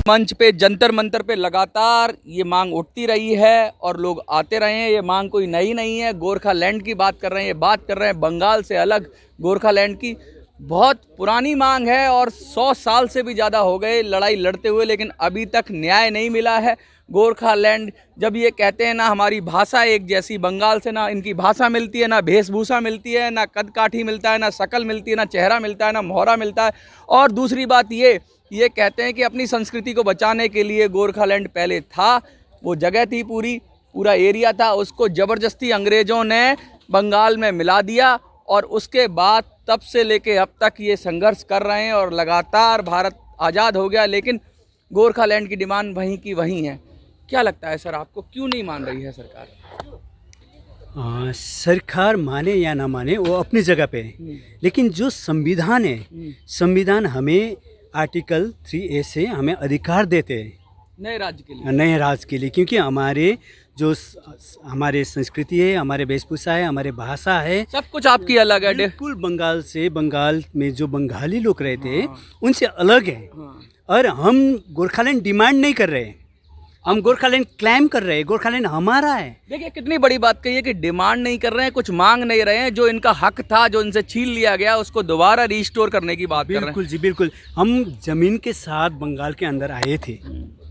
मंच पे जंतर मंतर पे लगातार ये मांग उठती रही है और लोग आते रहे हैं। ये मांग कोई नई नहीं है। गोरखालैंड की बात कर रहे हैं, ये बात कर रहे हैं बंगाल से अलग गोरखालैंड की। बहुत पुरानी मांग है और 100 साल से भी ज़्यादा हो गए लड़ाई लड़ते हुए, लेकिन अभी तक न्याय नहीं मिला है। गोरखालैंड जब ये कहते हैं ना हमारी भाषा एक जैसी, बंगाल से ना इनकी भाषा मिलती है, ना वेशभूषा मिलती है, ना कद काठी मिलता है, ना शकल मिलती है, ना चेहरा मिलता है, ना मोहरा मिलता है। और दूसरी बात ये कहते हैं कि अपनी संस्कृति को बचाने के लिए गोरखालैंड पहले था, वो जगह थी, पूरा एरिया था, उसको ज़बरदस्ती अंग्रेज़ों ने बंगाल में मिला दिया और उसके बाद तब से लेके अब तक ये संघर्ष कर रहे हैं और लगातार भारत आज़ाद हो गया, लेकिन गोरखालैंड की डिमांड वहीं की वहीं है। क्या लगता है सर आपको, क्यों नहीं मान रही है सरकार? सरकार माने या ना माने वो अपनी जगह पे है, लेकिन जो संविधान है, संविधान हमें आर्टिकल 3A से हमें अधिकार देते हैं नए राज्य के लिए, क्योंकि हमारे जो हमारे संस्कृति है, हमारे वेशभूषा है, हमारे भाषा है, सब कुछ आपकी अलग है। बिल्कुल बंगाल में जो बंगाली लोग रहते हैं उनसे अलग है। और हम गोरखालैंड डिमांड नहीं कर रहे हैं, हम गोरखालैंड क्लेम कर रहे हैं। गोरखालैंड हमारा है। देखिए कितनी बड़ी बात कही है कि डिमांड नहीं कर रहे हैं, कुछ मांग नहीं रहे हैं। जो इनका हक था, जो इनसे छीन लिया गया, उसको दोबारा रिस्टोर करने की बात कर रहे हैं। बिल्कुल जी, बिल्कुल। हम जमीन के साथ बंगाल के अंदर आए थे।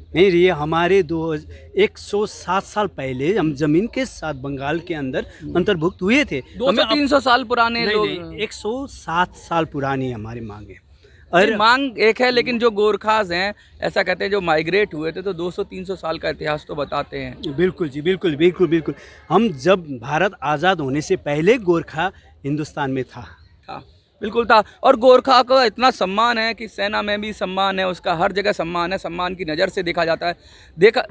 नहीं, ये हमारे 107 साल पहले हम जमीन के साथ बंगाल के अंदर अंतर्भुक्त हुए थे। 200-300 साल पुराने लोग, 107 साल पुरानी हमारी मांग है। और मांग एक है, लेकिन जो गोरखास हैं ऐसा कहते हैं जो माइग्रेट हुए थे तो 200-300 साल का इतिहास तो बताते हैं। बिल्कुल जी, बिल्कुल। हम जब भारत आज़ाद होने से पहले गोरखा हिंदुस्तान में था। बिल्कुल था। और गोरखा को इतना सम्मान है कि सेना में भी सम्मान है, उसका हर जगह सम्मान है, सम्मान की नज़र से देखा जाता है।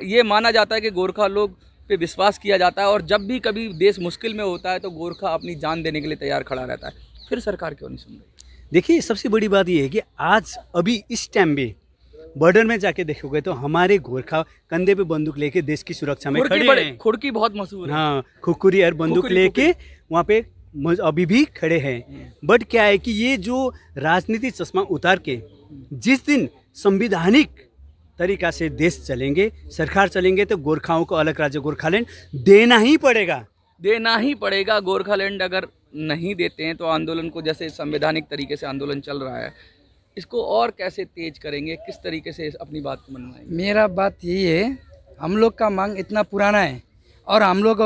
ये माना जाता है कि गोरखा लोग पे विश्वास किया जाता है और जब भी कभी देश मुश्किल में होता है तो गोरखा अपनी जान देने के लिए तैयार खड़ा रहता है। फिर सरकार क्यों नहीं सुन रही? देखिए, सबसे बड़ी बात यह है कि आज अभी इस टाइम में बॉर्डर में जाके देखोगे तो हमारे गोरखा कंधे पे बंदूक लेके देश की सुरक्षा में खड़े हैं। खुड़की बहुत मशहूर है। हाँ, खुकुरी और बंदूक लेके वहाँ पे अभी भी खड़े हैं। बट क्या है कि ये जो राजनीति चश्मा उतार के जिस दिन संविधानिक तरीका से देश चलेंगे, सरकार चलेंगे, तो गोरखाओं को अलग राज्य गोरखालैंड देना ही पड़ेगा। गोरखालैंड अगर नहीं देते हैं तो आंदोलन को, जैसे संवैधानिक तरीके से आंदोलन चल रहा है, इसको और कैसे तेज करेंगे, किस तरीके से अपनी बात को मनवाएंगे? मेरा बात यही है, हम लोग का मांग इतना पुराना है और हम लोग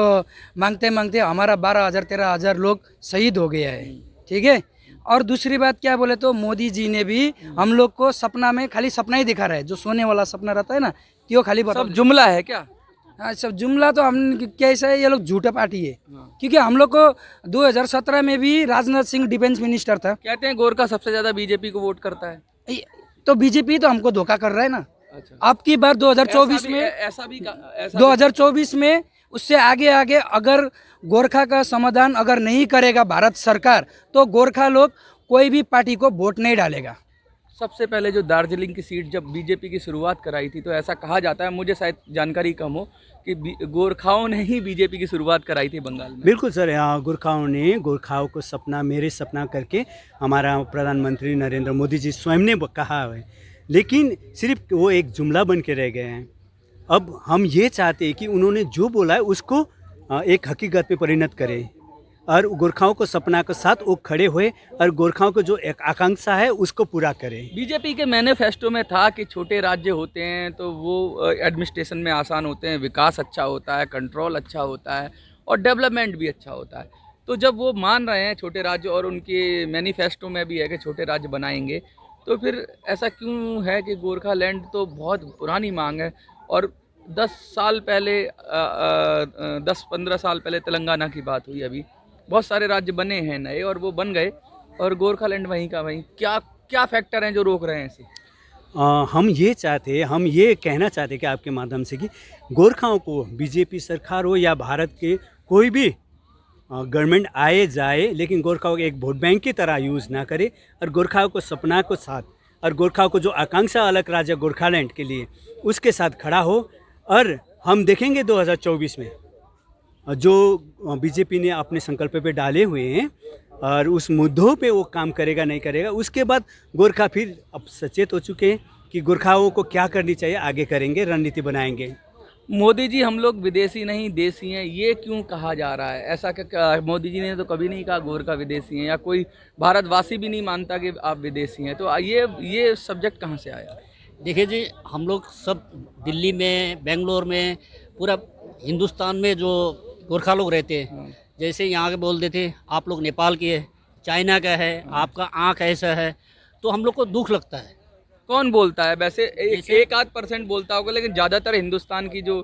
मांगते हमारा 12,000 13,000 लोग शहीद हो गया है। ठीक है। और दूसरी बात क्या बोले तो मोदी जी ने भी हम लोग को सपना में खाली सपना ही दिखा रहा है, जो सोने वाला सपना रहता है ना, त्यो खाली बता। सब जुमला है क्या? हाँ, सब जुमला। तो हम कैसा है, ये लोग झूठा पार्टी है। क्योंकि हम लोग को 2017 में भी राजनाथ सिंह डिफेंस मिनिस्टर था। कहते हैं गोरखा सबसे ज्यादा बीजेपी को वोट करता है। तो बीजेपी तो हमको धोखा कर रहा है ना। अच्छा। अब की बार 2024 में 2024 में उससे आगे अगर गोरखा का समाधान अगर नहीं करेगा भारत सरकार, तो गोरखा लोग कोई भी पार्टी को वोट नहीं डालेगा। सबसे पहले जो दार्जिलिंग की सीट जब बीजेपी की शुरुआत कराई थी, तो ऐसा कहा जाता है, मुझे शायद जानकारी कम हो, कि गोरखाओं ने ही बीजेपी की शुरुआत कराई थी बंगाल में। बिल्कुल सर, यहाँ गोरखाओं को सपना, मेरे सपना करके हमारा प्रधानमंत्री नरेंद्र मोदी जी स्वयं ने कहा है, लेकिन सिर्फ वो एक जुमला बन के रह गए हैं। अब हम ये चाहते हैं कि उन्होंने जो बोला है उसको एक हकीकत में परिणत करें और गोरखाओं को सपना के साथ वो खड़े हुए और गोरखाओं को जो एक आकांक्षा है उसको पूरा करें। बीजेपी के मैनिफेस्टो में था कि छोटे राज्य होते हैं तो वो एडमिनिस्ट्रेशन में आसान होते हैं, विकास अच्छा होता है, कंट्रोल अच्छा होता है और डेवलपमेंट भी अच्छा होता है। तो जब वो मान रहे हैं छोटे राज्य और उनके मैनिफेस्टो में भी है कि छोटे राज्य बनाएंगे, तो फिर ऐसा क्यों है कि गोरखालैंड तो बहुत पुरानी मांग है और 10 साल पहले 10-15 साल पहले तेलंगाना की बात हुई, अभी बहुत सारे राज्य बने हैं नए और वो बन गए और गोरखालैंड वहीं का वहीं। क्या फैक्टर हैं जो रोक रहे हैं इसे? हम ये कहना चाहते कि आपके माध्यम से कि गोरखाओं को बीजेपी सरकार हो या भारत के कोई भी गवर्नमेंट आए जाए, लेकिन गोरखाओं को एक वोट बैंक की तरह यूज़ ना करे और गोरखाओं को सपना को साथ और गोरखाओं को जो आकांक्षा अलग राज्य गोरखालैंड के लिए उसके साथ खड़ा हो। और हम देखेंगे 2024 में जो बीजेपी ने अपने संकल्प पे डाले हुए हैं और उस मुद्दों पे वो काम करेगा नहीं करेगा, उसके बाद गोरखा फिर अब सचेत हो चुके हैं कि गोरखाओं को क्या करनी चाहिए, आगे करेंगे, रणनीति बनाएंगे। मोदी जी हम लोग विदेशी नहीं देसी हैं, ये क्यों कहा जा रहा है? ऐसा मोदी जी ने तो कभी नहीं कहा गोरखा विदेशी हैं, या कोई भारतवासी भी नहीं मानता कि आप विदेशी हैं। तो ये सब्जेक्ट कहाँ से आया? देखिए जी, हम लोग सब दिल्ली में, बेंगलोर में, पूरा हिंदुस्तान में जो गोरखा लोग रहते हैं, जैसे यहाँ के बोल देते आप लोग नेपाल के है, चाइना का है, आपका आँख ऐसा है, तो हम लोग को दुख लगता है। कौन बोलता है वैसे? एक आध % बोलता होगा, लेकिन ज़्यादातर हिंदुस्तान की जो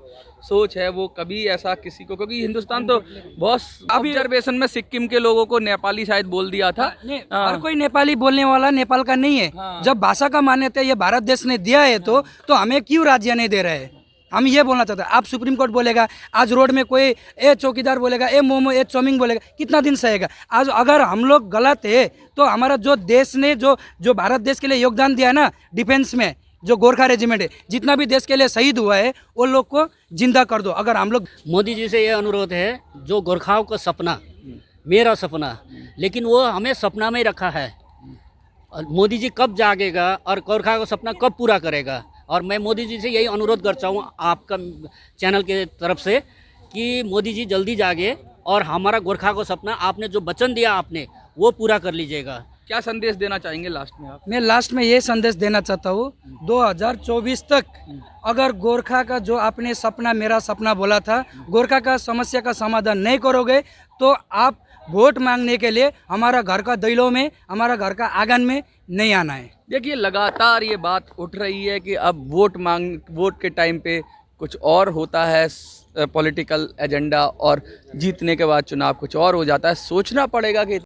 सोच है वो कभी ऐसा किसी को, क्योंकि हिंदुस्तान तो बहुत ऑब्जर्वेशन में सिक्किम के लोगों को नेपाली शायद बोल दिया था। हर कोई नेपाली बोलने वाला नेपाल का नहीं है। जब भाषा का मान्यता ये भारत देश ने दिया है तो हमें क्यों राज्य नहीं दे रहे हैं? हम ये बोलना चाहते हैं। आप सुप्रीम कोर्ट बोलेगा, आज रोड में कोई ए चौकीदार बोलेगा, ए मोमो, ए चौमिंग बोलेगा, कितना दिन सहेगा? आज अगर हम लोग गलत है तो हमारा जो देश ने जो भारत देश के लिए योगदान दिया ना डिफेंस में, जो गोरखा रेजिमेंट है, जितना भी देश के लिए शहीद हुआ है वो लोग को जिंदा कर दो। अगर हम लोग मोदी जी से ये अनुरोध है, जो गोरखाओं का सपना, मेरा सपना, लेकिन वो हमें सपना में ही रखा है। और मोदी जी कब जागेगा और गोरखा का सपना कब पूरा करेगा? और मैं मोदी जी से यही अनुरोध करता हूँ आपका चैनल के तरफ से कि मोदी जी जल्दी जागे और हमारा गोरखा को सपना, आपने जो वचन दिया आपने, वो पूरा कर लीजिएगा। क्या संदेश देना चाहेंगे लास्ट में आप? मैं लास्ट में ये संदेश देना चाहता हूँ, 2024 तक अगर गोरखा का जो आपने सपना, मेरा सपना बोला था, गोरखा का समस्या का समाधान नहीं करोगे तो आप वोट मांगने के लिए हमारा घर का दैलों में, हमारा घर का आंगन में नहीं आना है। देखिए, लगातार ये बात उठ रही है कि अब वोट के टाइम पे कुछ और होता है पॉलिटिकल एजेंडा, और जीतने के बाद चुनाव कुछ और हो जाता है। सोचना पड़ेगा कि